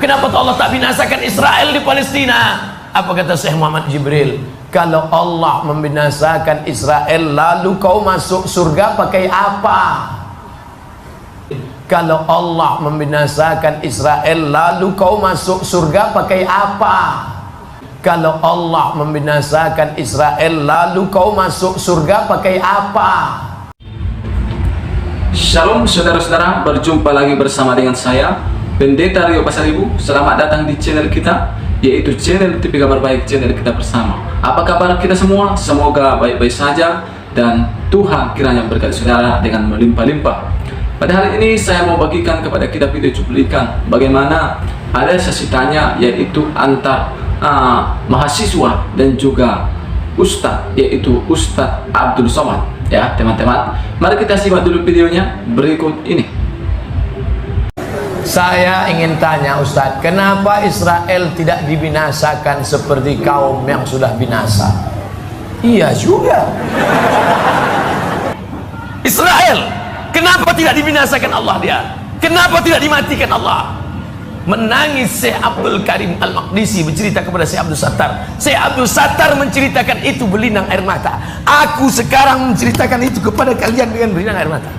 Kenapa Allah tak binasakan Israel di Palestina? Apa kata Syekh Muhammad Jibril? Kalau Allah membinasakan Israel, lalu kau masuk surga pakai apa? Kalau Allah membinasakan Israel, lalu kau masuk surga pakai apa? Kalau Allah membinasakan Israel, lalu kau masuk surga pakai apa? Shalom saudara-saudara, berjumpa lagi bersama dengan saya Pendeta Rio Pasaribu. Selamat datang di channel kita, yaitu channel TV Kabar Baik, channel kita bersama. Apa kabar kita semua? Semoga baik-baik saja dan Tuhan kiranya berkati saudara dengan melimpah-limpah. Pada hari ini saya mau bagikan kepada kita video cuplikan bagaimana ada sesi tanya, yaitu antar mahasiswa dan juga Ustadz, yaitu Ustadz Abdul Somad. Ya teman-teman, mari kita simak dulu videonya berikut ini. Saya ingin tanya Ustadz, kenapa Israel tidak dibinasakan seperti kaum yang sudah binasa? Iya juga. Israel, kenapa tidak dibinasakan Allah dia? Kenapa tidak dimatikan Allah? Menangis Syekh Abdul Karim Al-Maqdisi bercerita kepada Syekh Abdul Sattar. Syekh Abdul Sattar menceritakan itu berlinang air mata. Aku sekarang menceritakan itu kepada kalian dengan berlinang air mata.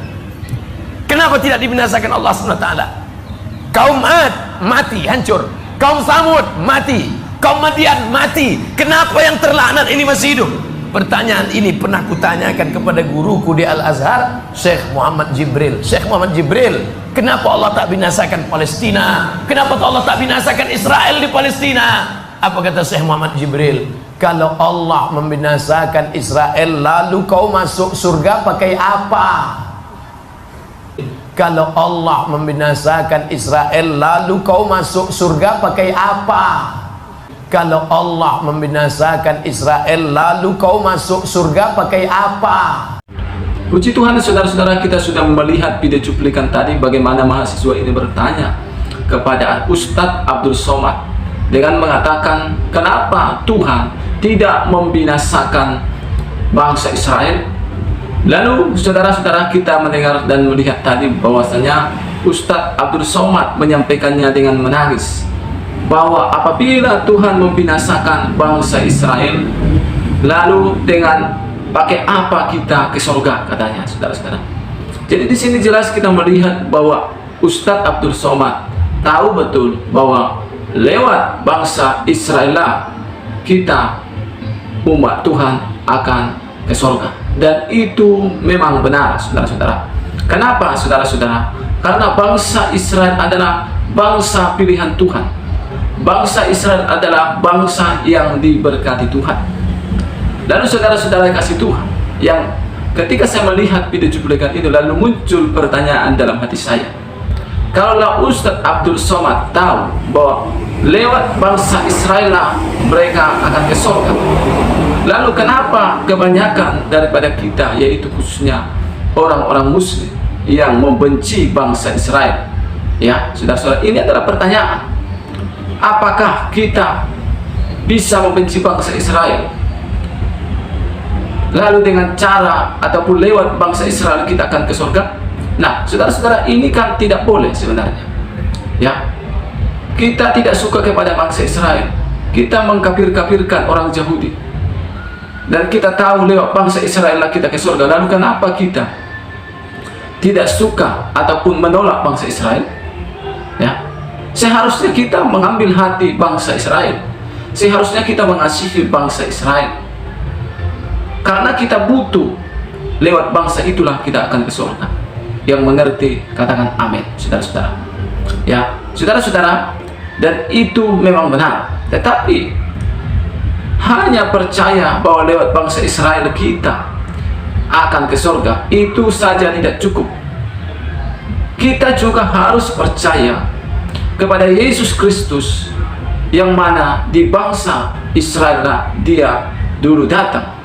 Kenapa tidak dibinasakan Allah SWT? Kaum Ad mati, hancur. Kaum Samud mati. Kaum Madian mati. Kenapa yang terlaknat ini masih hidup? Pertanyaan ini pernah kutanyakan kepada guruku di Al-Azhar, Syekh Muhammad Jibril. Syekh Muhammad Jibril, kenapa Allah tak binasakan Palestina? Kenapa Allah tak binasakan Israel di Palestina? Apa kata Syekh Muhammad Jibril? Kalau Allah membinasakan Israel, lalu kau masuk surga pakai apa? Kalau Allah membinasakan Israel, lalu kau masuk surga pakai apa? Kalau Allah membinasakan Israel, lalu kau masuk surga pakai apa? Puji Tuhan, saudara-saudara, kita sudah melihat video cuplikan tadi bagaimana mahasiswa ini bertanya kepada Ustadz Abdul Somad dengan mengatakan, kenapa Tuhan tidak membinasakan bangsa Israel? Lalu saudara-saudara, kita mendengar dan melihat tadi bahwasanya Ustadz Abdul Somad menyampaikannya dengan menangis bahwa apabila Tuhan membinasakan bangsa Israel, lalu dengan pakai apa kita ke surga, katanya saudara-saudara. Jadi di sini jelas kita melihat bahwa Ustadz Abdul Somad tahu betul bahwa lewat bangsa Israel kita umat Tuhan akan ke surga. Dan itu memang benar, saudara-saudara. Kenapa, saudara-saudara? Karena bangsa Israel adalah bangsa pilihan Tuhan. Bangsa Israel adalah bangsa yang diberkati Tuhan. Lalu saudara-saudara kasih Tuhan, yang ketika saya melihat video cuplikan itu, lalu muncul pertanyaan dalam hati saya. Kalau Ustadz Abdul Somad tahu bahwa lewat bangsa Israel lah mereka akan ke surga, lalu kenapa kebanyakan daripada kita, yaitu khususnya orang-orang muslim, yang membenci bangsa Israel? Ya, saudara-saudara, ini adalah pertanyaan. Apakah kita bisa membenci bangsa Israel, lalu dengan cara ataupun lewat bangsa Israel kita akan ke surga? Nah, saudara-saudara, ini kan tidak boleh sebenarnya. Ya, kita tidak suka kepada bangsa Israel. Kita mengkafir-kafirkan orang Yahudi. Dan kita tahu lewat bangsa Israel lah kita ke surga. Lalu kenapa kita tidak suka ataupun menolak bangsa Israel? Ya, seharusnya kita mengambil hati bangsa Israel. Seharusnya kita mengasihi bangsa Israel. Karena kita butuh lewat bangsa itulah kita akan ke surga. Yang mengerti katakan amin, saudara-saudara. Ya, saudara-saudara, dan itu memang benar. Tetapi hanya percaya bahwa lewat bangsa Israel kita akan ke surga, itu saja tidak cukup. Kita juga harus percaya kepada Yesus Kristus, yang mana di bangsa Israel dia dulu datang.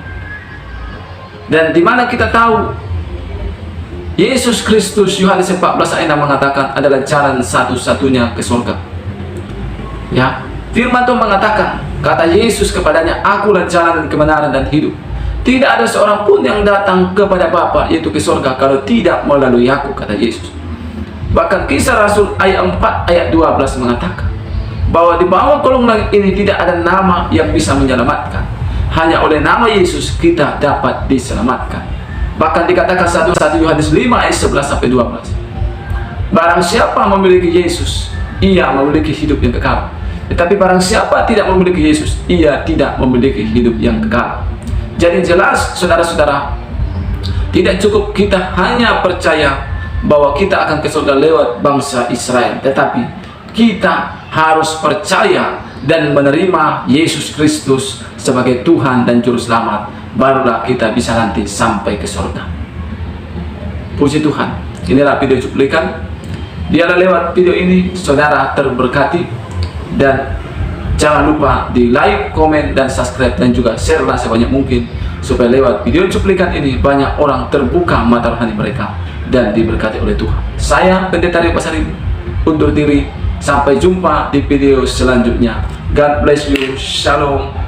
Dan di mana kita tahu Yesus Kristus, Yohanes 14 ayat 6 mengatakan adalah jalan satu-satunya ke surga. Ya, firman Tuhan mengatakan, kata Yesus kepadanya, akulah jalan dan kebenaran dan hidup. Tidak ada seorang pun yang datang kepada Bapa, yaitu ke surga, kalau tidak melalui aku, kata Yesus. Bahkan Kisah Rasul ayat 4 ayat 12 mengatakan, bahwa di bawah kolong langit ini tidak ada nama yang bisa menyelamatkan. Hanya oleh nama Yesus kita dapat diselamatkan. Bahkan dikatakan 1 Yohanes 5 ayat 11 sampai 12. Barang siapa memiliki Yesus, ia memiliki hidup yang kekal. Tetapi barang siapa tidak memiliki Yesus, ia tidak memiliki hidup yang kekal. Jadi jelas saudara-saudara, tidak cukup kita hanya percaya bahwa kita akan ke surga lewat bangsa Israel, tetapi kita harus percaya dan menerima Yesus Kristus sebagai Tuhan dan Juru Selamat, barulah kita bisa nanti sampai ke surga. Puji Tuhan. Inilah video cuplikan. Biarlah lewat video ini saudara terberkati, dan jangan lupa di like, komen, dan subscribe, dan juga share lah sebanyak mungkin, supaya lewat video cuplikan ini banyak orang terbuka mata rohani mereka dan diberkati oleh Tuhan. Saya Pendeta Rio Pasaribu undur diri. Sampai jumpa di video selanjutnya. God bless you. Shalom.